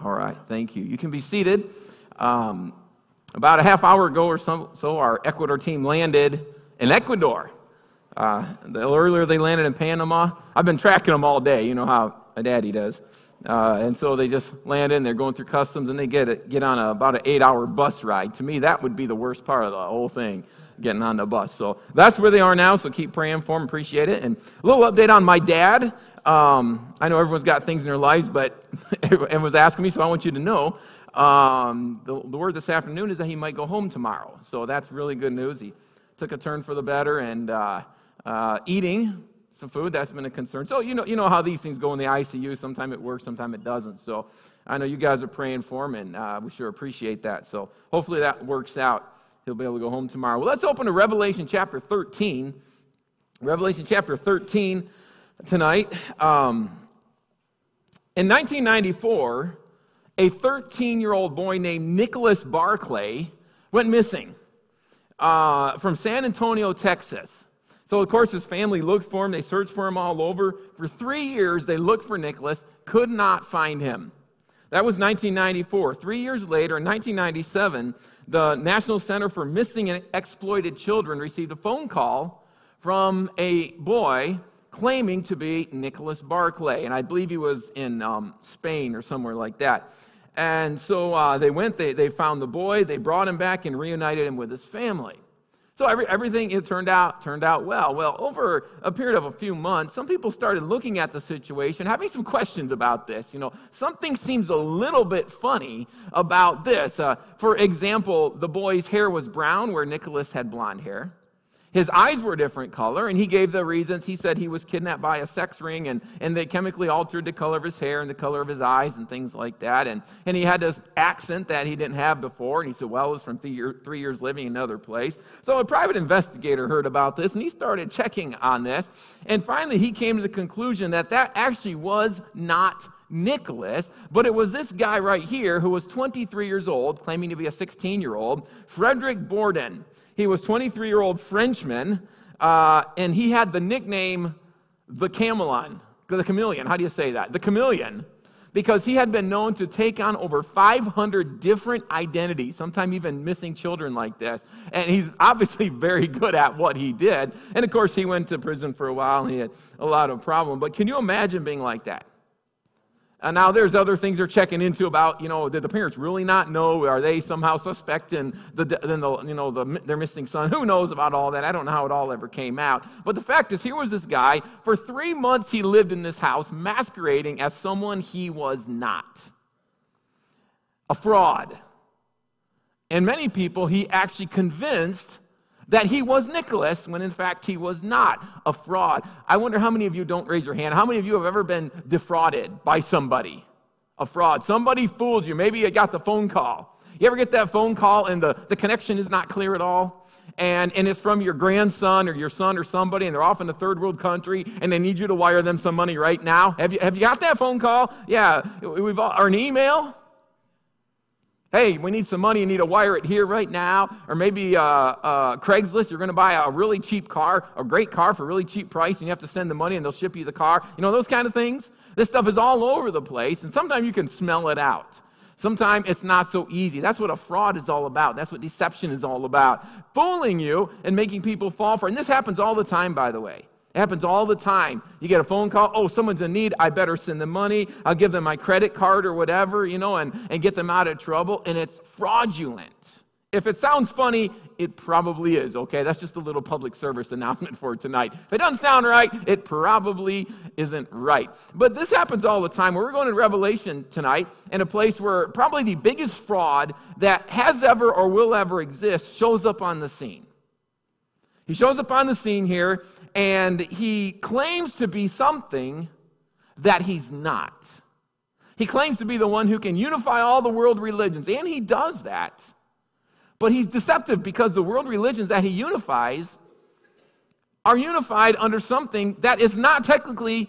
All right, thank you. You can be seated. About a half hour ago or so, our Ecuador team landed in Ecuador. Earlier they landed in Panama. I've been tracking them all day. You know how my daddy does. And so they just landed, and they're going through customs, and they get on about an 8-hour bus ride. To me, that would be the worst part of the whole thing, getting on the bus. So that's where they are now, so keep praying for them. Appreciate it. And a little update on my dad. I know everyone's got things in their lives, but everyone's asking me, so I want you to know. The word this afternoon is that he might go home tomorrow. So that's really good news. He took a turn for the better, and eating some food, that's been a concern. So you know how these things go in the ICU. Sometimes it works, sometimes it doesn't. So I know you guys are praying for him, and we sure appreciate that. So hopefully that works out. He'll be able to go home tomorrow. Well, let's open to Revelation chapter 13. Revelation chapter 13 tonight. In 1994, a 13-year-old boy named Nicholas Barclay went missing from San Antonio, Texas. So, of course, his family looked for him. They searched for him all over. For 3 years, they looked for Nicholas, could not find him. That was 1994. 3 years later, in 1997, the National Center for Missing and Exploited Children received a phone call from a boy claiming to be Nicholas Barclay. And I believe he was in Spain or somewhere like that. And so they went, they found the boy, they brought him back and reunited him with his family. So everything it turned out well. Well, over a period of a few months, some people started looking at the situation, having some questions about this. Something seems a little bit funny about this. For example, the boy's hair was brown where Nicholas had blonde hair. His eyes were a different color, and he gave the reasons. He said he was kidnapped by a sex ring, and they chemically altered the color of his hair and the color of his eyes and things like that. And he had this accent that he didn't have before, and he said, well, it was from 3 years living in another place. So a private investigator heard about this, and he started checking on this. And finally, he came to the conclusion that actually was not Nicholas, but it was this guy right here who was 23 years old, claiming to be a 16-year-old, Frederick Borden. He was 23-year-old Frenchman, and he had the nickname the Chameleon. How do you say that? The Chameleon, because he had been known to take on over 500 different identities, sometimes even missing children like this. And he's obviously very good at what he did. And of course, he went to prison for a while, and he had a lot of problems. But can you imagine being like that? And now there's other things they're checking into about, did the parents really not know? Are they somehow suspecting their missing son? Who knows about all that? I don't know how it all ever came out. But the fact is, here was this guy. For 3 months, he lived in this house masquerading as someone he was not. A fraud. And many people he actually convinced that he was Nicholas, when in fact he was not. A fraud. I wonder how many of you, don't raise your hand, how many of you have ever been defrauded by somebody? A fraud. Somebody fooled you. Maybe you got the phone call. You ever get that phone call and the connection is not clear at all? And it's from your grandson or your son or somebody, and they're off in a third world country, and they need you to wire them some money right now. Have you got that phone call? Yeah. Or an email? Hey, we need some money, you need to wire it here right now. Or maybe Craigslist, you're going to buy a really cheap car, a great car for a really cheap price, and you have to send the money and they'll ship you the car. Those kind of things. This stuff is all over the place, and sometimes you can smell it out. Sometimes it's not so easy. That's what a fraud is all about. That's what deception is all about. Fooling you and making people fall for it. And this happens all the time, by the way. It happens all the time. You get a phone call, oh, someone's in need, I better send them money, I'll give them my credit card or whatever, and get them out of trouble, and it's fraudulent. If it sounds funny, it probably is, okay? That's just a little public service announcement for tonight. If it doesn't sound right, it probably isn't right. But this happens all the time. We're going to Revelation tonight, in a place where probably the biggest fraud that has ever or will ever exist shows up on the scene. He shows up on the scene here, and he claims to be something that he's not. He claims to be the one who can unify all the world religions, and he does that. But he's deceptive because the world religions that he unifies are unified under something that is not technically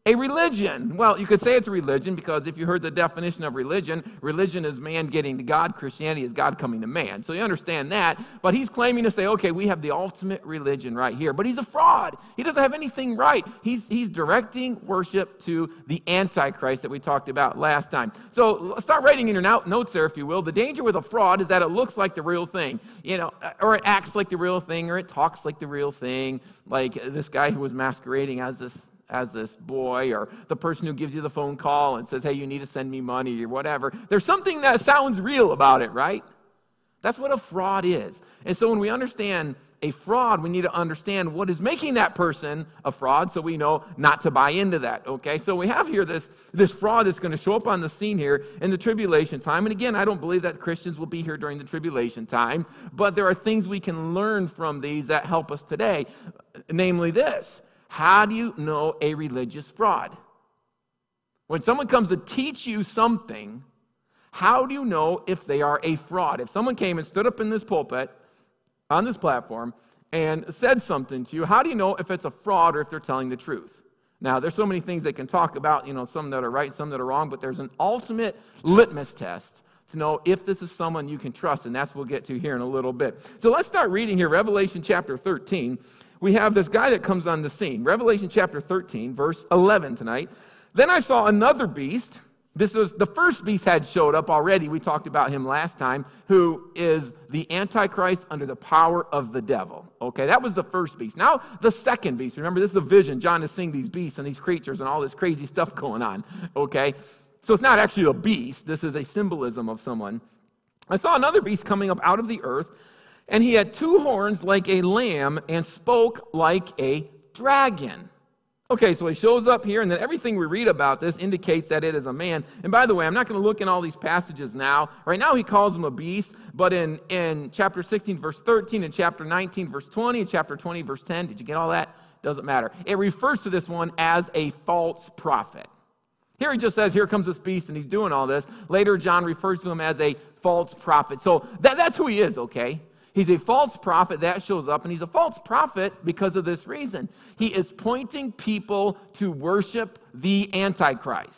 a religion. Well, you could say it's a religion because if you heard the definition of religion, religion is man getting to God. Christianity is God coming to man. So you understand that. But he's claiming to say, okay, we have the ultimate religion right here. But he's a fraud. He doesn't have anything right. He's directing worship to the Antichrist that we talked about last time. So start writing in your notes there, if you will. The danger with a fraud is that it looks like the real thing, or it acts like the real thing, or it talks like the real thing, like this guy who was masquerading as this boy, or the person who gives you the phone call and says, hey, you need to send me money or whatever. There's something that sounds real about it, right? That's what a fraud is. And so when we understand a fraud, we need to understand what is making that person a fraud so we know not to buy into that, okay? So we have here this fraud that's going to show up on the scene here in the tribulation time. And again, I don't believe that Christians will be here during the tribulation time, but there are things we can learn from these that help us today, namely this. How do you know a religious fraud? When someone comes to teach you something, how do you know if they are a fraud? If someone came and stood up in this pulpit, on this platform, and said something to you, how do you know if it's a fraud or if they're telling the truth? Now, there's so many things they can talk about, some that are right, some that are wrong, but there's an ultimate litmus test to know if this is someone you can trust, and that's what we'll get to here in a little bit. So let's start reading here, Revelation chapter 13. We have this guy that comes on the scene. Revelation chapter 13, verse 11 tonight. Then I saw another beast. This was the first beast had showed up already. We talked about him last time, who is the Antichrist under the power of the devil. Okay, that was the first beast. Now, the second beast. Remember, this is a vision. John is seeing these beasts and these creatures and all this crazy stuff going on. Okay, so it's not actually a beast. This is a symbolism of someone. I saw another beast coming up out of the earth, and he had two horns like a lamb and spoke like a dragon. Okay, so he shows up here, and then everything we read about this indicates that it is a man. And by the way, I'm not going to look in all these passages now. Right now he calls him a beast, but in chapter 16, verse 13, in chapter 19, verse 20, in chapter 20, verse 10, did you get all that? Doesn't matter. It refers to this one as a false prophet. Here he just says, here comes this beast, and he's doing all this. Later, John refers to him as a false prophet. So that's who he is, okay? He's a false prophet that shows up, and he's a false prophet because of this reason. He is pointing people to worship the Antichrist.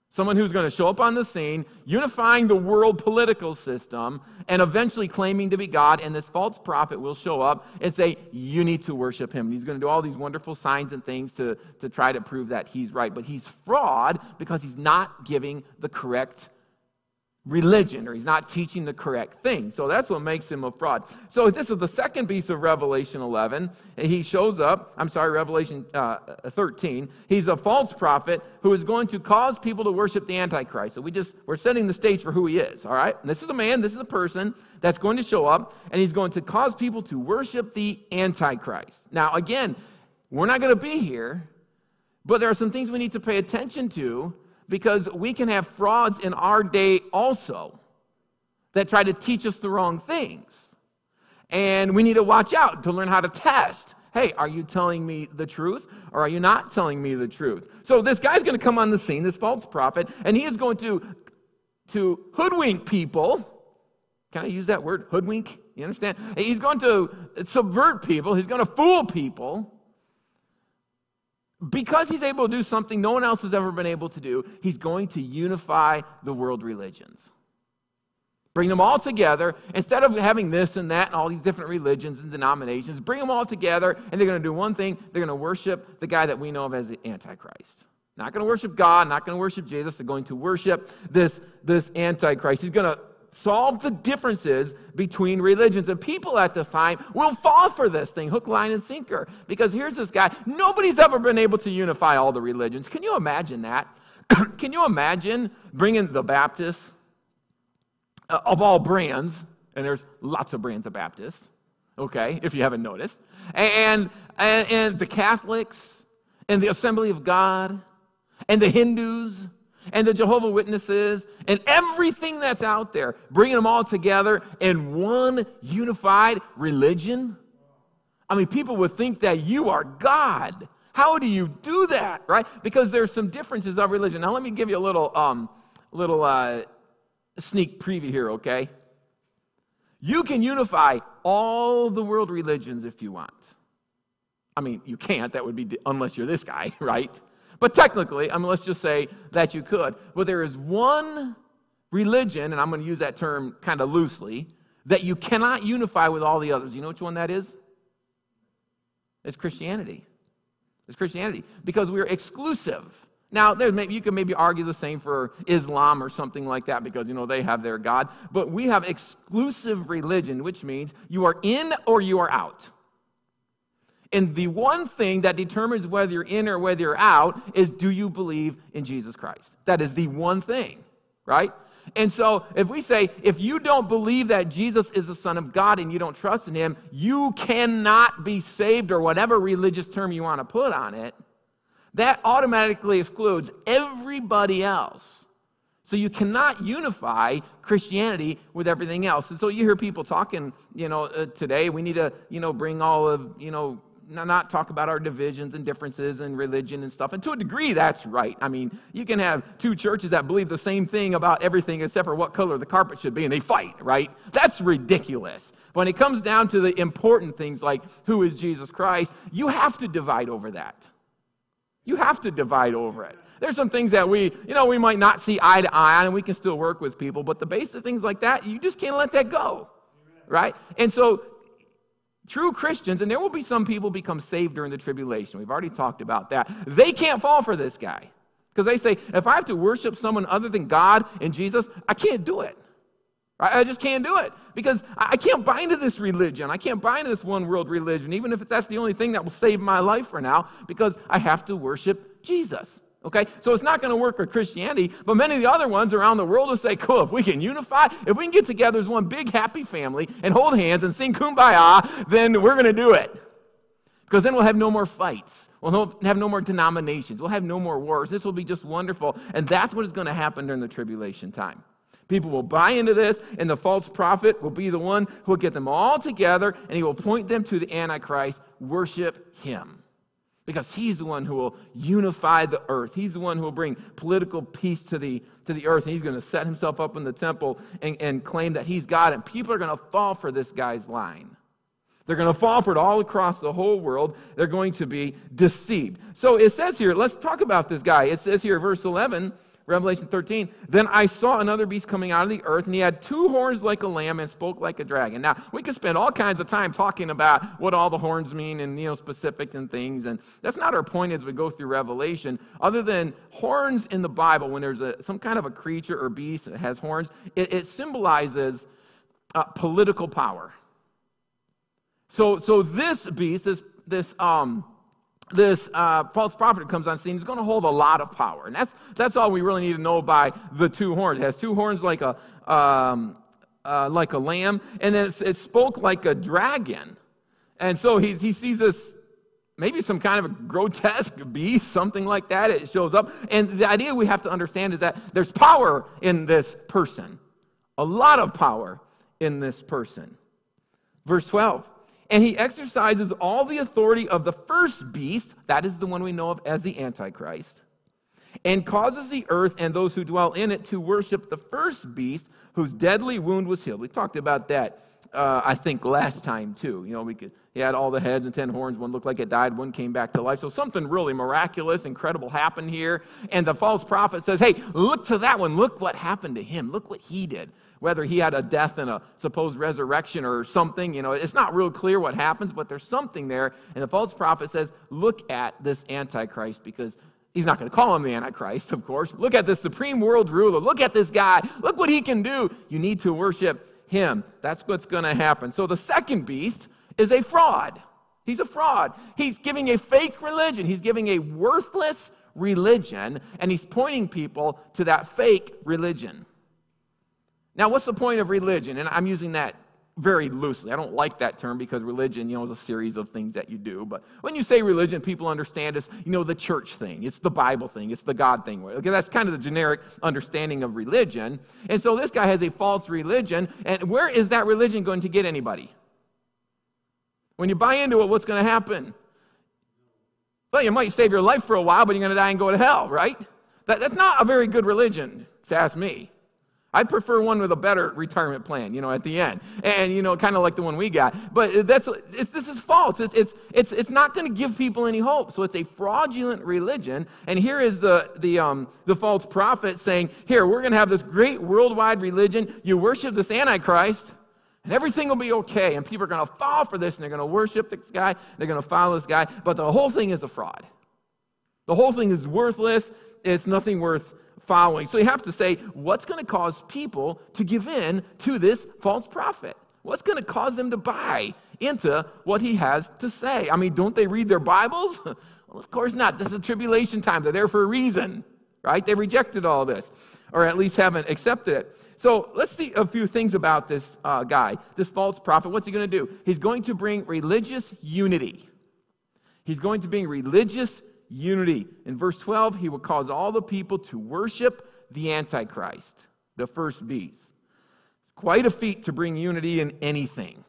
Someone who's going to show up on the scene, unifying the world political system, and eventually claiming to be God, and this false prophet will show up and say, you need to worship him. And he's going to do all these wonderful signs and things to try to prove that he's right. But he's fraud because he's not giving the correct religion, or he's not teaching the correct thing. So that's what makes him a fraud. So this is the second beast of Revelation 11. He shows up, Revelation 13. He's a false prophet who is going to cause people to worship the Antichrist. So we're setting the stage for who he is, all right? And this is a man, this is a person that's going to show up, and he's going to cause people to worship the Antichrist. Now, again, we're not going to be here, but there are some things we need to pay attention to, because we can have frauds in our day also that try to teach us the wrong things. And we need to watch out to learn how to test. Hey, are you telling me the truth, or are you not telling me the truth? So this guy's going to come on the scene, this false prophet, and he is going to hoodwink people. Can I use that word, hoodwink? You understand? He's going to subvert people. He's going to fool people. Because he's able to do something no one else has ever been able to do, he's going to unify the world religions. Bring them all together. Instead of having this and that and all these different religions and denominations, bring them all together, and they're going to do one thing. They're going to worship the guy that we know of as the Antichrist. Not going to worship God, not going to worship Jesus. They're going to worship this Antichrist. He's going to solve the differences between religions. And people at this time will fall for this thing, hook, line, and sinker. Because here's this guy. Nobody's ever been able to unify all the religions. Can you imagine that? Can you imagine bringing the Baptists of all brands, and there's lots of brands of Baptists, okay, if you haven't noticed, and the Catholics, and the Assembly of God, and the Hindus, and the Jehovah's Witnesses, and everything that's out there, bringing them all together in one unified religion? I mean, people would think that you are God. How do you do that, right? Because there's some differences of religion. Now, let me give you a little sneak preview here, okay? You can unify all the world religions if you want. I mean, you can't. That would be unless you're this guy, right? But technically, let's just say that you could. But there is one religion, and I'm going to use that term kind of loosely, that you cannot unify with all the others. You know which one that is? It's Christianity. It's Christianity. Because we're exclusive. Now, you can maybe argue the same for Islam or something like that because, they have their God. But we have exclusive religion, which means you are in or you are out. And the one thing that determines whether you're in or whether you're out is, do you believe in Jesus Christ? That is the one thing, right? And so if we say, if you don't believe that Jesus is the Son of God and you don't trust in him, you cannot be saved, or whatever religious term you want to put on it, that automatically excludes everybody else. So you cannot unify Christianity with everything else. And so you hear people talking, today, we need to, bring all of, not talk about our divisions and differences in religion and stuff. And to a degree, that's right. You can have two churches that believe the same thing about everything except for what color the carpet should be, and they fight, right? That's ridiculous. When it comes down to the important things like who is Jesus Christ, you have to divide over that. You have to divide over it. There's some things that we might not see eye to eye on, and we can still work with people, but the basic things like that, you just can't let that go, right? And so true Christians, and there will be some people become saved during the tribulation. We've already talked about that. They can't fall for this guy because they say, if I have to worship someone other than God and Jesus, I can't do it. Right? I just can't do it because I can't buy into this religion. I can't buy into this one world religion, even if that's the only thing that will save my life for now, because I have to worship Jesus. Okay, so it's not going to work with Christianity, but many of the other ones around the world will say, cool, if we can unify, if we can get together as one big happy family and hold hands and sing Kumbaya, then we're going to do it. Because then we'll have no more fights. We'll have no more denominations. We'll have no more wars. This will be just wonderful. And that's what is going to happen during the tribulation time. People will buy into this, and the false prophet will be the one who will get them all together, and he will point them to the Antichrist. Worship him. Because he's the one who will unify the earth. He's the one who will bring political peace to the earth. And he's going to set himself up in the temple and claim that he's God. And people are going to fall for this guy's line. They're going to fall for it all across the whole world. They're going to be deceived. So it says here, let's talk about this guy. It says here, verse 11, Revelation 13, then I saw another beast coming out of the earth, and he had two horns like a lamb and spoke like a dragon. Now, we could spend all kinds of time talking about what all the horns mean and, specific and things, and that's not our point as we go through Revelation. Other than horns in the Bible, when there's some kind of a creature or beast that has horns, it symbolizes political power. So this beast, this false prophet that comes on scene is going to hold a lot of power. And that's all we really need to know by the two horns. It has two horns like a lamb, and then it spoke like a dragon. And so he sees this, maybe some kind of a grotesque beast, something like that. It shows up. And the idea we have to understand is that there's power in this person. A lot of power in this person. Verse 12. And he exercises all the authority of the first beast, that is the one we know of as the Antichrist, and causes the earth and those who dwell in it to worship the first beast whose deadly wound was healed. We talked about that, I think, last time too. He had all the heads and 10 horns. One looked like it died. One came back to life. So something really miraculous, incredible happened here. And the false prophet says, hey, look to that one. Look what happened to him. Look what he did. Whether he had a death and a supposed resurrection or something, it's not real clear what happens, but there's something there. And the false prophet says, look at this Antichrist, because he's not going to call him the Antichrist, of course. Look at this supreme world ruler. Look at this guy. Look what he can do. You need to worship him. That's what's going to happen. So the second beast is a fraud. He's a fraud. He's giving a fake religion. He's giving a worthless religion, and he's pointing people to that fake religion. Now, what's the point of religion? And I'm using that very loosely. I don't like that term because religion, is a series of things that you do. But when you say religion, people understand it's, the church thing. It's the Bible thing. It's the God thing. Okay, that's kind of the generic understanding of religion. And so this guy has a false religion. And where is that religion going to get anybody? When you buy into it, what's going to happen? Well, you might save your life for a while, but you're going to die and go to hell, right? That's not a very good religion, if you ask me. I'd prefer one with a better retirement plan, at the end. And, kind of like the one we got. But this is false. It's not going to give people any hope. So it's a fraudulent religion. And here is the false prophet saying, here, we're going to have this great worldwide religion. You worship this Antichrist, and everything will be okay. And people are going to fall for this, and they're going to worship this guy. They're going to follow this guy. But the whole thing is a fraud. The whole thing is worthless. It's nothing worth following. So you have to say, what's going to cause people to give in to this false prophet? What's going to cause them to buy into what he has to say? I mean, don't they read their Bibles? Well, of course not. This is tribulation time. They're there for a reason, right? They rejected all this, or at least haven't accepted it. So let's see a few things about this guy, this false prophet. What's he going to do? He's going to bring religious unity. He's going to bring religious unity. In verse 12, he will cause all the people to worship the Antichrist, the first beast. It's quite a feat to bring unity in anything.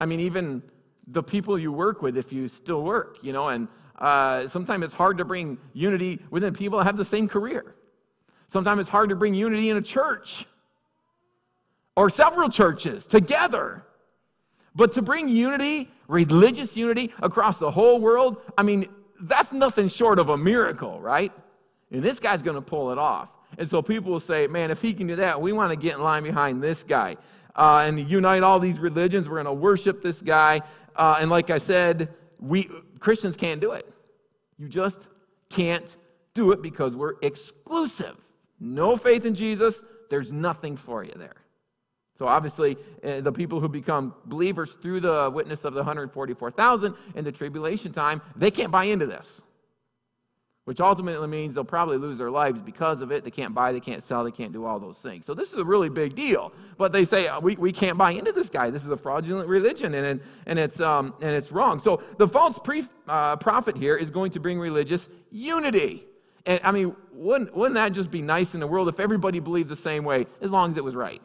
I mean, even the people you work with, if you still work, and sometimes it's hard to bring unity within people that have the same career. Sometimes it's hard to bring unity in a church or several churches together. But to bring unity, religious unity, across the whole world, I mean, that's nothing short of a miracle, right? And this guy's going to pull it off. And so people will say, man, if he can do that, we want to get in line behind this guy. And unite all these religions. We're going to worship this guy. And like I said, we Christians can't do it. You just can't do it because we're exclusive. No faith in Jesus, there's nothing for you there. So obviously, the people who become believers through the witness of the 144,000 in the tribulation time, they can't buy into this, which ultimately means they'll probably lose their lives because of it. They can't buy, they can't sell, they can't do all those things. So this is a really big deal. But they say, we can't buy into this guy. This is a fraudulent religion, and it's wrong. So the false prophet here is going to bring religious unity. And I mean, wouldn't that just be nice in the world if everybody believed the same way, as long as it was right?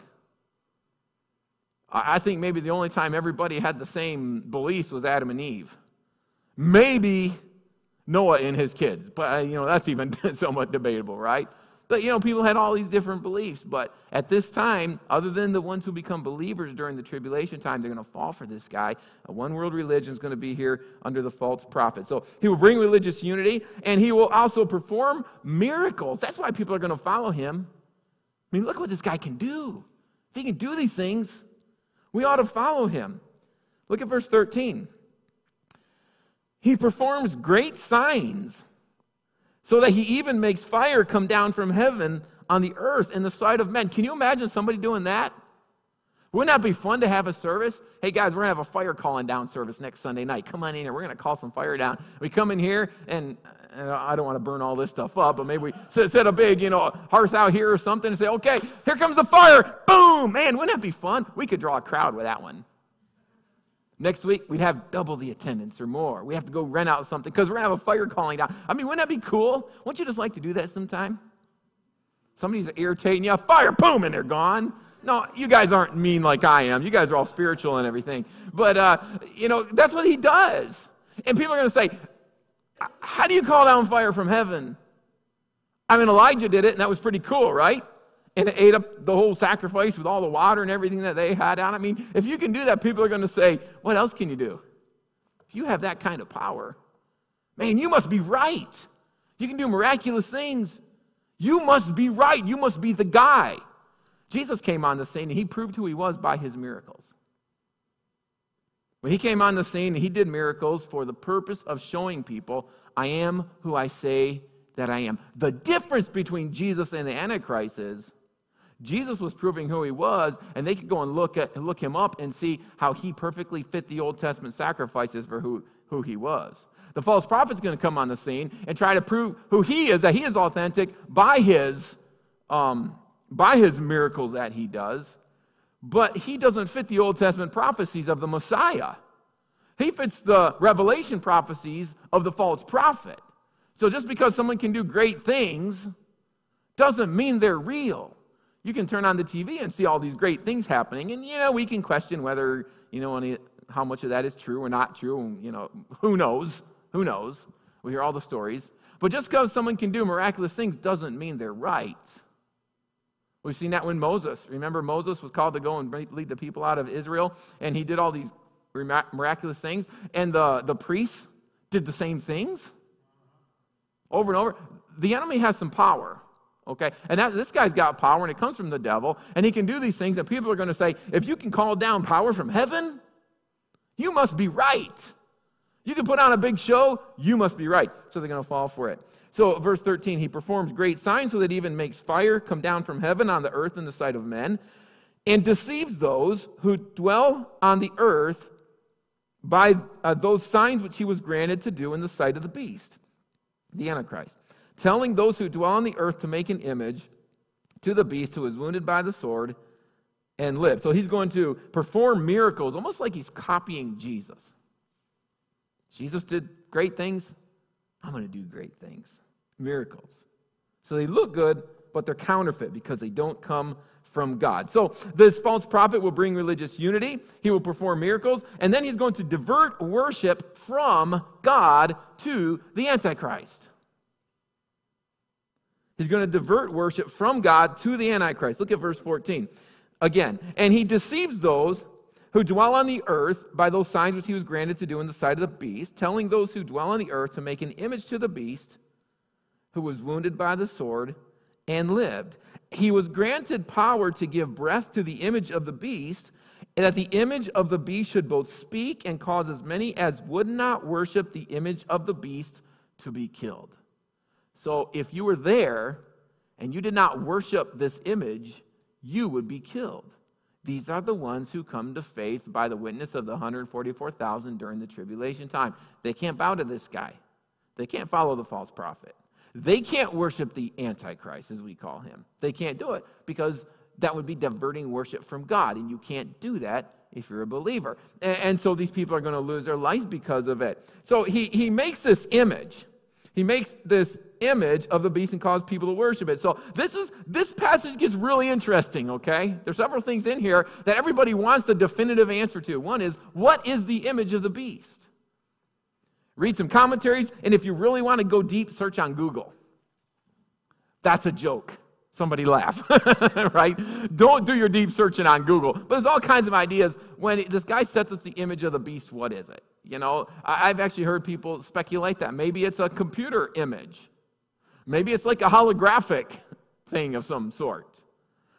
I think maybe the only time everybody had the same beliefs was Adam and Eve. Maybe Noah and his kids, but that's even somewhat debatable, right? But people had all these different beliefs, but at this time, other than the ones who become believers during the tribulation time, they're going to fall for this guy. A one world religion is going to be here under the false prophet. So he will bring religious unity, and he will also perform miracles. That's why people are going to follow him. I mean, look what this guy can do. If he can do these things, we ought to follow him. Look at verse 13. He performs great signs, so that he even makes fire come down from heaven on the earth in the sight of men. Can you imagine somebody doing that? Wouldn't that be fun to have a service? Hey guys, we're going to have a fire calling down service next Sunday night. Come on in here. We're going to call some fire down. We come in here, and I don't want to burn all this stuff up, but maybe we set a big, hearth out here or something and say, okay, here comes the fire. Boom! Man, wouldn't that be fun? We could draw a crowd with that one. Next week, we'd have double the attendance or more. We have to go rent out something because we're going to have a fire calling down. I mean, wouldn't that be cool? Wouldn't you just like to do that sometime? Somebody's irritating you, fire, boom, and they're gone. No, you guys aren't mean like I am. You guys are all spiritual and everything. But, that's what he does. And people are going to say, how do you call down fire from heaven? I mean, Elijah did it, and that was pretty cool, right? And it ate up the whole sacrifice with all the water and everything that they had out. I mean, if you can do that, people are going to say, what else can you do? If you have that kind of power, man, you must be right. You can do miraculous things. You must be right. You must be the guy. Jesus came on the scene, and he proved who he was by his miracles. When he came on the scene, he did miracles for the purpose of showing people, I am who I say that I am. The difference between Jesus and the Antichrist is Jesus was proving who he was, and they could go and look him up and see how he perfectly fit the Old Testament sacrifices for who he was. The false prophet's going to come on the scene and try to prove who he is, that he is authentic by his miracles that he does. But he doesn't fit the Old Testament prophecies of the Messiah. He fits the Revelation prophecies of the false prophet. So just because someone can do great things doesn't mean they're real. You can turn on the TV and see all these great things happening, and we can question whether how much of that is true or not true. Who knows? Who knows? We hear all the stories. But just because someone can do miraculous things doesn't mean they're right. We've seen that when Moses, remember Moses was called to go and lead the people out of Israel, and he did all these miraculous things, and the priests did the same things over and over. The enemy has some power, okay? And this guy's got power, and it comes from the devil, and he can do these things, and people are going to say, if you can call down power from heaven, you must be right. You can put on a big show, you must be right. So they're going to fall for it. So verse 13, he performs great signs so that even makes fire come down from heaven on the earth in the sight of men, and deceives those who dwell on the earth by those signs which he was granted to do in the sight of the beast, the Antichrist, telling those who dwell on the earth to make an image to the beast who was wounded by the sword and lived. So he's going to perform miracles, almost like he's copying Jesus. Jesus did great things. I'm going to do great things. Miracles. So they look good, but they're counterfeit because they don't come from God. So this false prophet will bring religious unity. He will perform miracles, and then he's going to divert worship from God to the Antichrist. He's going to divert worship from God to the Antichrist. Look at verse 14. Again, and he deceives those who dwell on the earth by those signs which he was granted to do in the sight of the beast, telling those who dwell on the earth to make an image to the beast who was wounded by the sword and lived. He was granted power to give breath to the image of the beast, and that the image of the beast should both speak and cause as many as would not worship the image of the beast to be killed. So if you were there and you did not worship this image, you would be killed. These are the ones who come to faith by the witness of the 144,000 during the tribulation time. They can't bow to this guy. They can't follow the false prophet. They can't worship the Antichrist, as we call him. They can't do it because that would be diverting worship from God, and you can't do that if you're a believer. And so these people are going to lose their lives because of it. So he makes this image. He makes this image of the beast and causes people to worship it. So this passage gets really interesting, okay? There's several things in here that everybody wants the definitive answer to. One is, what is the image of the beast? Read some commentaries, and if you really want to go deep, search on Google. That's a joke. Somebody laugh, right? Don't do your deep searching on Google. But there's all kinds of ideas. When this guy sets up the image of the beast, what is it? You know, I've actually heard people speculate that. Maybe it's a computer image. Maybe it's like a holographic thing of some sort.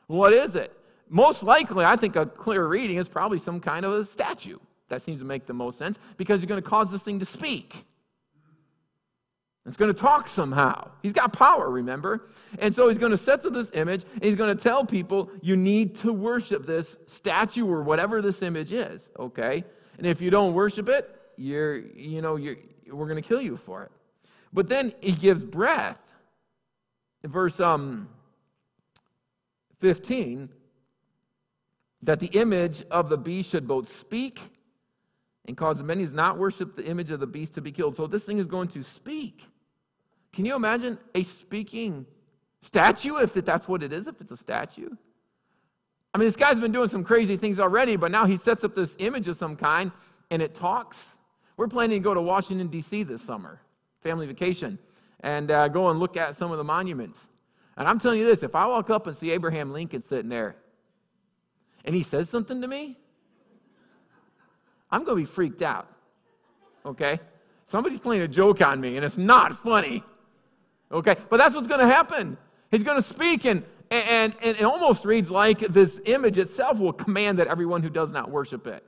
What is it? Most likely, I think a clear reading is probably some kind of a statue. That seems to make the most sense because you're going to cause this thing to speak. It's going to talk somehow. He's got power, remember? And so he's going to set up this image, and he's going to tell people, you need to worship this statue or whatever this image is, okay? And if you don't worship it, we're going to kill you for it. But then he gives breath. In verse 15, that the image of the beast should both speak and cause many as not worship the image of the beast to be killed. So this thing is going to speak. Can you imagine a speaking statue, if that's what it is, if it's a statue? I mean, this guy's been doing some crazy things already, but now he sets up this image of some kind, and it talks. We're planning to go to Washington, D.C. this summer, family vacation, and go and look at some of the monuments. And I'm telling you this, if I walk up and see Abraham Lincoln sitting there, and he says something to me, I'm going to be freaked out, okay? Somebody's playing a joke on me, and it's not funny, okay? But that's what's going to happen. He's going to speak, and it almost reads like this image itself will command that everyone who does not worship it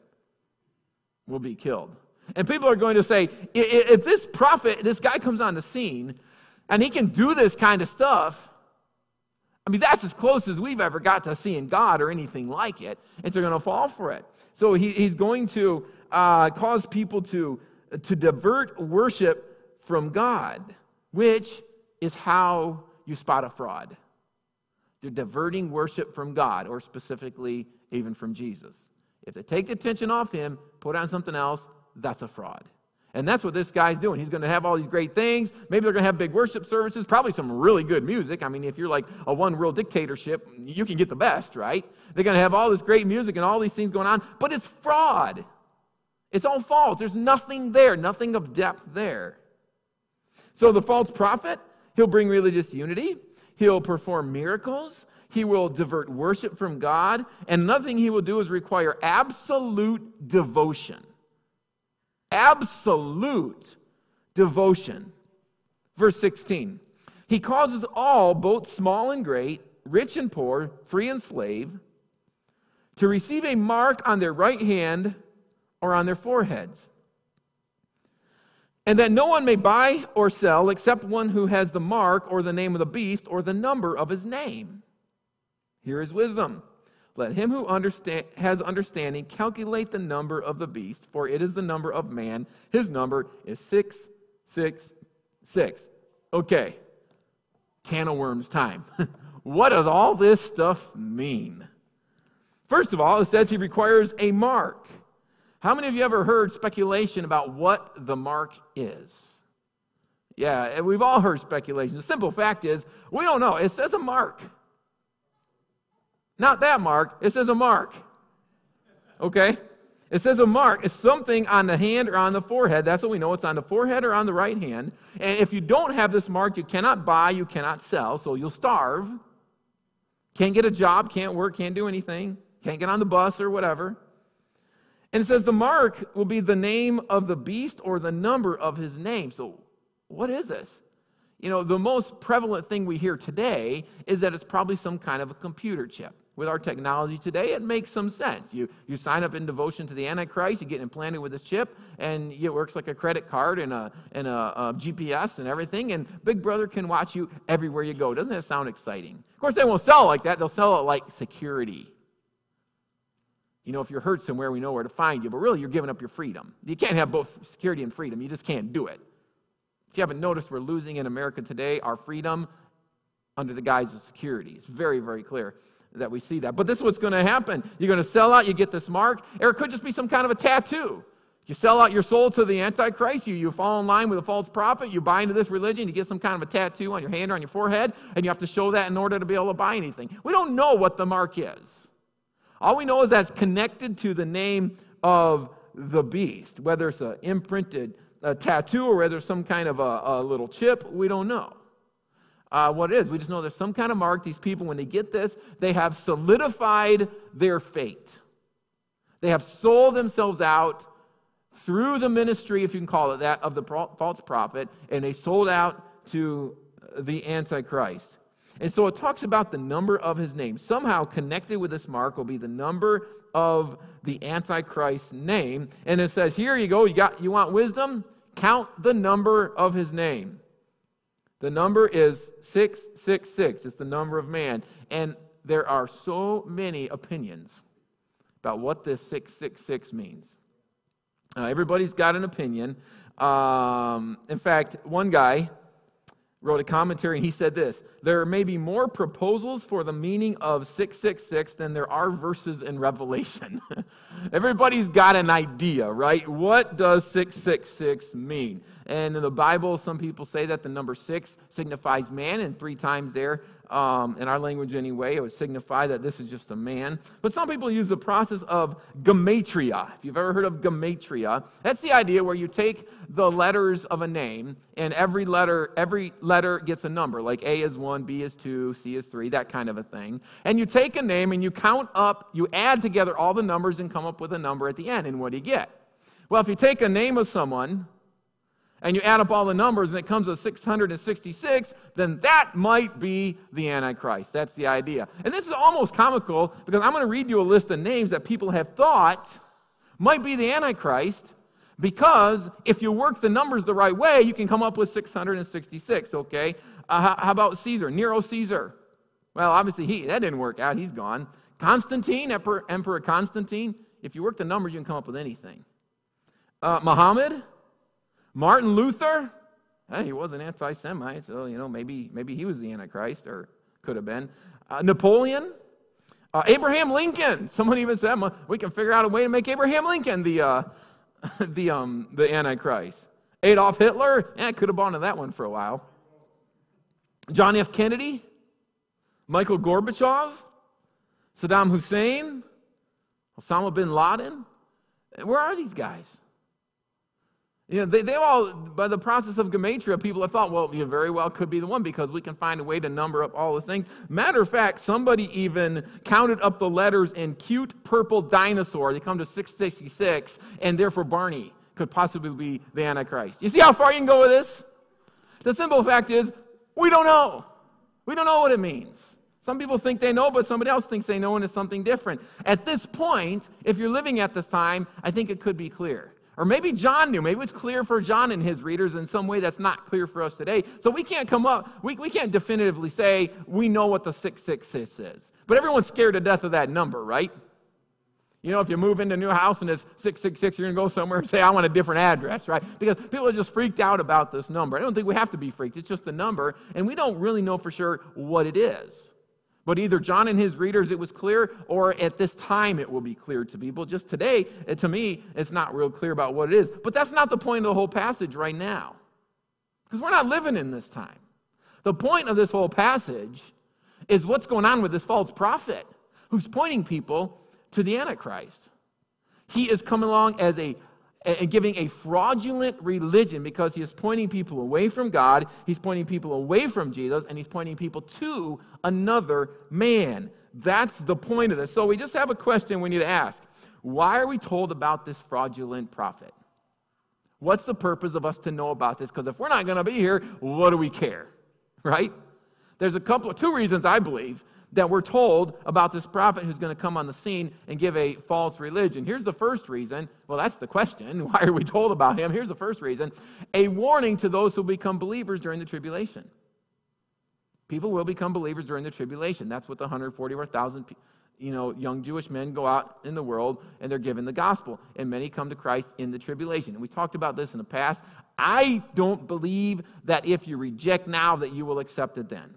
will be killed. And people are going to say, if this prophet, this guy comes on the scene, and he can do this kind of stuff, I mean, that's as close as we've ever got to seeing God or anything like it. And so they're going to fall for it. So he's going to cause people to divert worship from God, which is how you spot a fraud. They're diverting worship from God, or specifically even from Jesus. If they take the attention off him, put on something else, that's a fraud. And that's what this guy's doing. He's going to have all these great things. Maybe they're going to have big worship services, probably some really good music. I mean, if you're like a one world dictatorship, you can get the best, right? They're going to have all this great music and all these things going on, but it's fraud. It's all false. There's nothing there, nothing of depth there. So the false prophet, he'll bring religious unity. He'll perform miracles. He will divert worship from God. And another thing he will do is require absolute devotion. Absolute devotion. Verse 16. He causes all, both small and great, rich and poor, free and slave, to receive a mark on their right hand or on their foreheads, and that no one may buy or sell except one who has the mark or the name of the beast or the number of his name. Here is wisdom. Let him who has understanding calculate the number of the beast, for it is the number of man. His number is 666. Okay, can of worms time. What does all this stuff mean? First of all, it says he requires a mark. How many of you ever heard speculation about what the mark is? Yeah, we've all heard speculation. The simple fact is, we don't know. It says a mark. Not that mark. It says a mark. Okay? It says a mark. It's something on the hand or on the forehead. That's what we know. It's on the forehead or on the right hand. And if you don't have this mark, you cannot buy, you cannot sell, so you'll starve. Can't get a job, can't work, can't do anything. Can't get on the bus or whatever. And it says the mark will be the name of the beast or the number of his name. So what is this? You know, the most prevalent thing we hear today is that it's probably some kind of a computer chip. With our technology today, it makes some sense. You sign up in devotion to the Antichrist, you get implanted with this chip, and it works like a credit card and a GPS and everything, and Big Brother can watch you everywhere you go. Doesn't that sound exciting? Of course, they won't sell it like that. They'll sell it like security. You know, if you're hurt somewhere, we know where to find you, but really, you're giving up your freedom. You can't have both security and freedom. You just can't do it. If you haven't noticed, we're losing in America today our freedom under the guise of security. It's very, very clear that we see that. But this is what's going to happen. You're going to sell out, you get this mark, or it could just be some kind of a tattoo. You sell out your soul to the Antichrist, you fall in line with a false prophet, you buy into this religion, you get some kind of a tattoo on your hand or on your forehead, and you have to show that in order to be able to buy anything. We don't know what the mark is. All we know is that it's connected to the name of the beast. Whether it's an imprinted tattoo or whether it's some kind of a little chip, we don't know what it is. We just know there's some kind of mark. These people, when they get this, they have solidified their fate. They have sold themselves out through the ministry, if you can call it that, of the false prophet, and they sold out to the Antichrist. And so it talks about the number of his name. Somehow connected with this mark will be the number of the Antichrist's name. And it says, here you go, you want wisdom? Count the number of his name. The number is 666. It's the number of man. And there are so many opinions about what this 666 means. Everybody's got an opinion. In fact, one guy wrote a commentary and he said this: there may be more proposals for the meaning of 666 than there are verses in Revelation. Everybody's got an idea, right? What does 666 mean? And in the Bible, some people say that the number 6 signifies man, and 3 times there, in our language anyway, it would signify that this is just a man. But some people use the process of gematria. If you've ever heard of gematria, that's the idea where you take the letters of a name, and every letter gets a number, like A is 1, B is 2, C is 3, that kind of a thing. And you take a name and you count up, you add together all the numbers and come up with a number at the end, and what do you get? Well, if you take a name of someone and you add up all the numbers and it comes to 666, then that might be the Antichrist. That's the idea. And this is almost comical because I'm going to read you a list of names that people have thought might be the Antichrist, because if you work the numbers the right way, you can come up with 666, okay? How about Caesar? Nero Caesar. Well, obviously that didn't work out. He's gone. Constantine, Emperor Constantine. If you work the numbers, you can come up with anything. Muhammad. Martin Luther, he was an anti-Semite, so maybe he was the Antichrist, or could have been. Napoleon, Abraham Lincoln. Someone even said we can figure out a way to make Abraham Lincoln the Antichrist. Adolf Hitler, could have gone to that one for a while. John F. Kennedy, Michael Gorbachev, Saddam Hussein, Osama bin Laden. Where are these guys? They all, by the process of gematria, people have thought, well, you very well could be the one because we can find a way to number up all the things. Matter of fact, somebody even counted up the letters in cute purple dinosaur. They come to 666, and therefore Barney could possibly be the Antichrist. You see how far you can go with this? The simple fact is, we don't know. We don't know what it means. Some people think they know, but somebody else thinks they know, and it's something different. At this point, if you're living at this time, I think it could be clear. Or maybe John knew. Maybe it was clear for John and his readers in some way that's not clear for us today. So we can't we can't definitively say we know what the 666 is. But everyone's scared to death of that number, right? If you move into a new house and it's 666, you're going to go somewhere and say, I want a different address, right? Because people are just freaked out about this number. I don't think we have to be freaked. It's just a number, and we don't really know for sure what it is. But either John and his readers, it was clear, or at this time it will be clear to people. Just today, to me, it's not real clear about what it is. But that's not the point of the whole passage right now. Because we're not living in this time. The point of this whole passage is what's going on with this false prophet who's pointing people to the Antichrist. He is coming along as and giving a fraudulent religion because he is pointing people away from God, he's pointing people away from Jesus, and he's pointing people to another man. That's the point of this. So we just have a question we need to ask. Why are we told about this fraudulent prophet? What's the purpose of us to know about this? Because if we're not going to be here, what do we care? Right? There's two reasons, I believe, that we're told about this prophet who's going to come on the scene and give a false religion. Here's the first reason. Well, that's the question. Why are we told about him? Here's the first reason. A warning to those who become believers during the tribulation. People will become believers during the tribulation. That's what the 144,000 young Jewish men go out in the world and they're given the gospel. And many come to Christ in the tribulation. And we talked about this in the past. I don't believe that if you reject now that you will accept it then.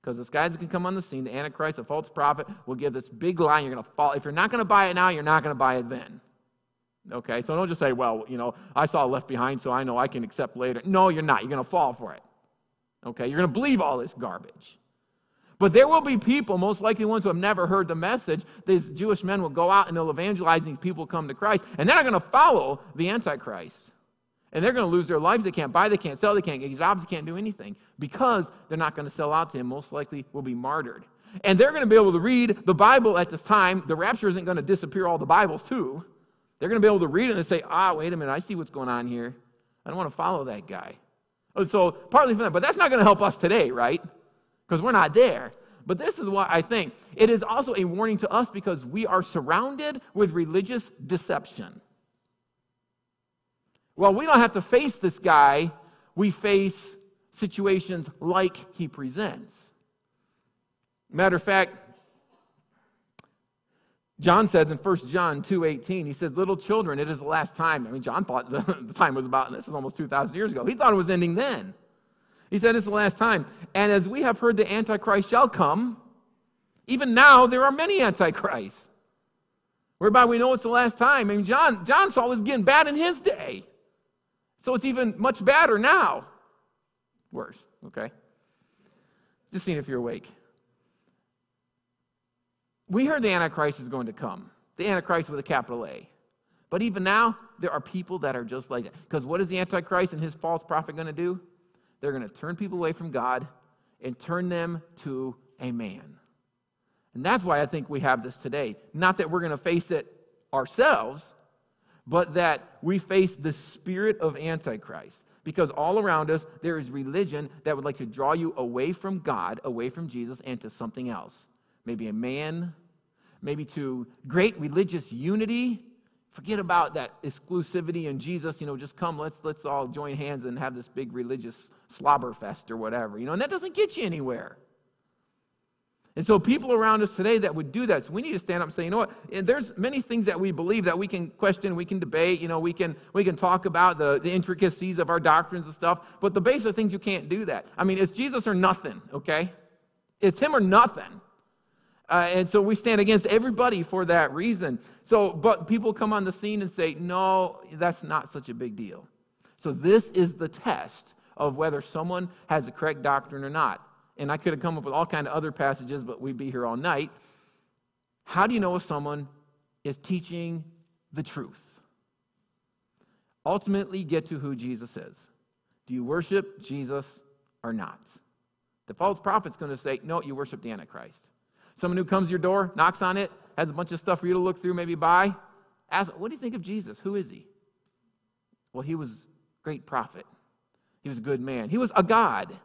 Because this guy's going to come on the scene, the Antichrist, a false prophet, will give this big lie. You're going to fall. If you're not going to buy it now, you're not going to buy it then. Okay? So don't just say, well, I saw Left Behind, so I know I can accept later. No, you're not. You're going to fall for it. Okay? You're going to believe all this garbage. But there will be people, most likely ones who have never heard the message. These Jewish men will go out and they'll evangelize, and these people come to Christ, and they're not going to follow the Antichrist. And they're going to lose their lives. They can't buy, they can't sell, they can't get jobs, they can't do anything because they're not going to sell out to him. Most likely will be martyred. And they're going to be able to read the Bible at this time. The rapture isn't going to disappear all the Bibles too. They're going to be able to read it and say, wait a minute, I see what's going on here. I don't want to follow that guy. So partly for that, but that's not going to help us today, right? Because we're not there. But this is why I think it is also a warning to us because we are surrounded with religious deception. Well, we don't have to face this guy. We face situations like he presents. Matter of fact, John says in 1 John 2:18, he says, little children, it is the last time. I mean, John thought the time was about, this is almost 2,000 years ago. He thought it was ending then. He said it's the last time. And as we have heard the Antichrist shall come, even now there are many Antichrists. Whereby we know it's the last time. I mean, John saw it was getting bad in his day. So it's even much badder now. Worse, okay? Just seeing if you're awake. We heard the Antichrist is going to come. The Antichrist with a capital A. But even now, there are people that are just like that. Because what is the Antichrist and his false prophet going to do? They're going to turn people away from God and turn them to a man. And that's why I think we have this today. Not that we're going to face it ourselves, but that we face the spirit of Antichrist. Because all around us, there is religion that would like to draw you away from God, away from Jesus, and to something else. Maybe a man, maybe to great religious unity. Forget about that exclusivity in Jesus. Just come, let's all join hands and have this big religious slobber fest or whatever. And that doesn't get you anywhere. And so people around us today that would do that, so we need to stand up and say, you know what, there's many things that we believe that we can question, we can debate, we can talk about the intricacies of our doctrines and stuff, but the basic things you can't do that. I mean, it's Jesus or nothing, okay? It's him or nothing. And so we stand against everybody for that reason. But people come on the scene and say, no, that's not such a big deal. So this is the test of whether someone has the correct doctrine or not. And I could have come up with all kinds of other passages, but we'd be here all night. How do you know if someone is teaching the truth? ultimately get to who Jesus is. Do you worship Jesus or not? The false prophet's going to say, no, you worship the Antichrist. Someone who comes to your door, knocks on it, has a bunch of stuff for you to look through, maybe buy. Ask, what do you think of Jesus? Who is he? Well, he was a great prophet. He was a good man. He was a God.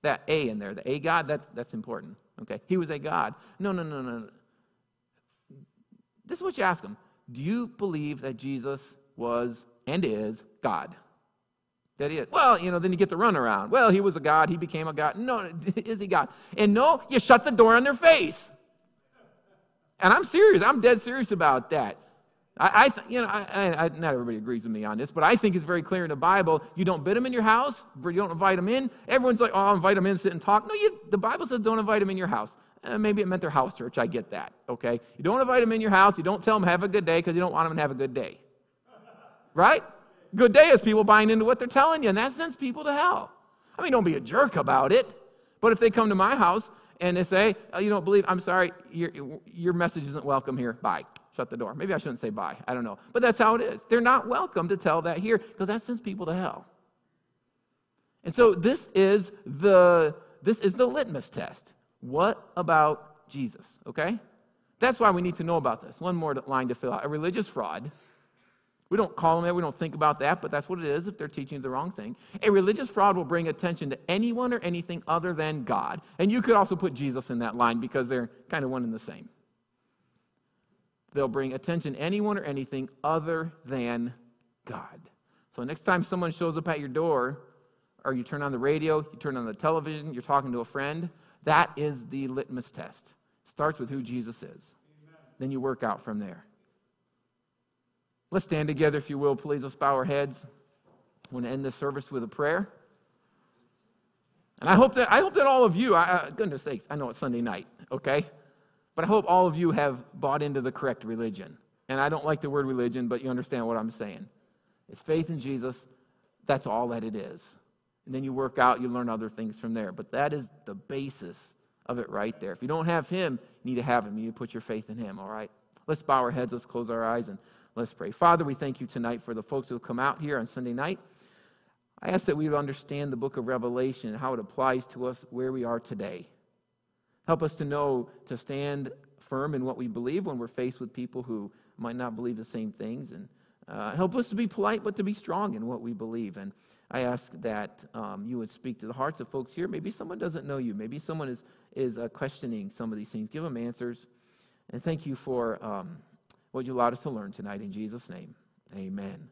That A in there, the A God, that's important. Okay, he was a God. No. This is what you ask him. Do you believe that Jesus was and is God? That he is. Well, then you get the runaround. Well, he was a God. He became a God. No, is he God? And no, you shut the door on their face. And I'm serious. I'm dead serious about that. Not everybody agrees with me on this, but I think it's very clear in the Bible. You don't bid them in your house. You don't invite them in. Everyone's like, oh, I'll invite them in, sit and talk. No, the Bible says don't invite them in your house. Maybe it meant their house church. I get that, okay? You don't invite them in your house. You don't tell them have a good day because you don't want them to have a good day. Right? Good day is people buying into what they're telling you, and that sends people to hell. I mean, don't be a jerk about it. But if they come to my house and they say, oh, you don't believe, I'm sorry, your message isn't welcome here. Bye. Shut the door. Maybe I shouldn't say bye. I don't know. But that's how it is. They're not welcome to tell that here because that sends people to hell. And so this is the litmus test. What about Jesus? Okay? That's why we need to know about this. One more line to fill out. A religious fraud. We don't call them that. We don't think about that, but that's what it is if they're teaching the wrong thing. A religious fraud will bring attention to anyone or anything other than God. And you could also put Jesus in that line because they're kind of one and the same. They'll bring attention to anyone or anything other than God. So next time someone shows up at your door, or you turn on the radio, you turn on the television, you're talking to a friend, that is the litmus test. Starts with who Jesus is. Amen. Then you work out from there. Let's stand together, if you will, please. Let's bow our heads. I want to end this service with a prayer. And I hope that all of you, goodness sakes, I know it's Sunday night, okay? But I hope all of you have bought into the correct religion. And I don't like the word religion, but you understand what I'm saying. It's faith in Jesus. That's all that it is. And then you work out, you learn other things from there. But that is the basis of it right there. If you don't have him, you need to have him. You need to put your faith in him, all right? Let's bow our heads. Let's close our eyes and let's pray. Father, we thank you tonight for the folks who have come out here on Sunday night. I ask that we would understand the book of Revelation and how it applies to us where we are today. Help us to know to stand firm in what we believe when we're faced with people who might not believe the same things. And help us to be polite, but to be strong in what we believe. And I ask that you would speak to the hearts of folks here. Maybe someone doesn't know you. Maybe someone is questioning some of these things. Give them answers. And thank you for what you allowed us to learn tonight. In Jesus' name, amen.